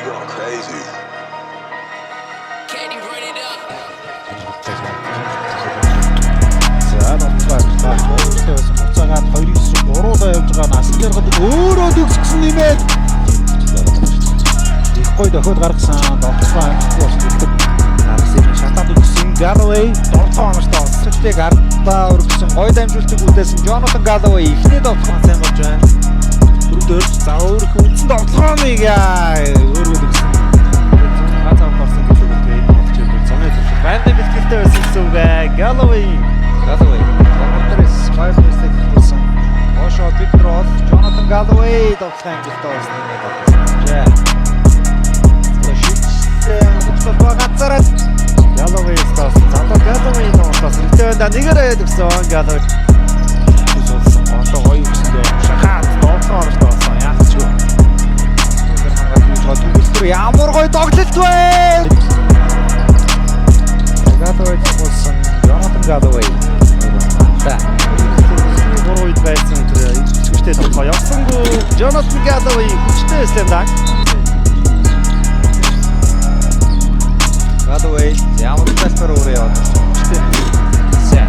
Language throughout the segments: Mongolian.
you going crazy. Katie, run it up. За ноцгой байсан буцаагаад 2-9 3-удаа явж байгаа насан жаргал өөрөө төгсгсөн нэмээд их гой дохиод гаргасан ноцгой амжилттай болсон гэдэг Арсен шатаад өгсөн Galloway 7 онортой онцлогтыг ардаа өргөсөн гой дамжуултыг үлдээсэн Jonathan Galloway эхний тоглоом сайн болж байна. Түрүүдөө за өөрөх үндсэн тоглоомыг өөрөө өгсөн гацаа болсон гэдэг үгтэй болж байна. Зоны төвшил бандын бэлтгэлтэй байсан гэсэн үг Galloway Гандарес Spyfest-ийг хэлсэн. Ошо Петров Jonathan Galloway тоглоом амжилттай болсон юм байна. Гацаараа Galloway стас цаатаа Galloway нуутас ритэнда нэгээрээ өгсөн Galloway гэсэн одоо гоё өсдөө шахаад тоглоом орсон яах ч вэ? Түгэлтэр ямар гоё тоглолт вэ? Galloway болсон Jonathan Galloway та гурван үед байсан тэр эцэгчтэй тоглоо явсангүй Jonathan Galloway хүчтэй байсан даа. Galloway ямар тайлбар өөрөө яваад хүчтэй. За.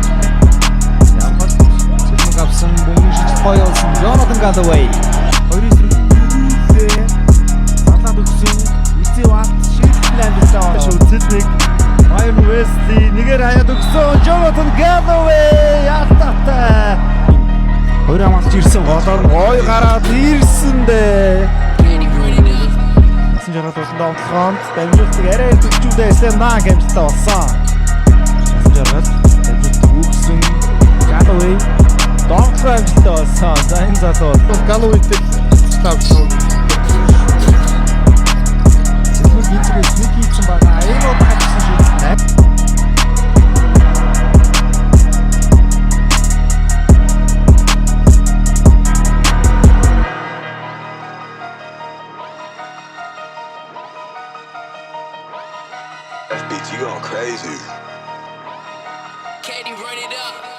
Ямар зөвхөн авсан бөмбөг шиж хоёулсан Jonathan Galloway 2-9 салаад өгсөн эцэг ват шийдлээндээ шүтэлник Ryan Wesley нэгээр хаяад өгсөн Jonathan Galloway алтаатай. Хоёр амгалж ирсэн голоор гой гараад ирсэн дээ. Насан жаргал болсон тоглоомд дамжуултыг арай төвчүүдээ Slam гэмтэлтэй болсон. Насан жаргал дамжуултыг өгсөн Galloway тоглоом амжилттай болсон. За энэ залуу Galloway-тэй тавьсан. Зөвхөн эцгээс нэг хийсэн байгаа. Энэ удаа хатсан шийдсэн. FBT, you going crazy. Katie, run it up.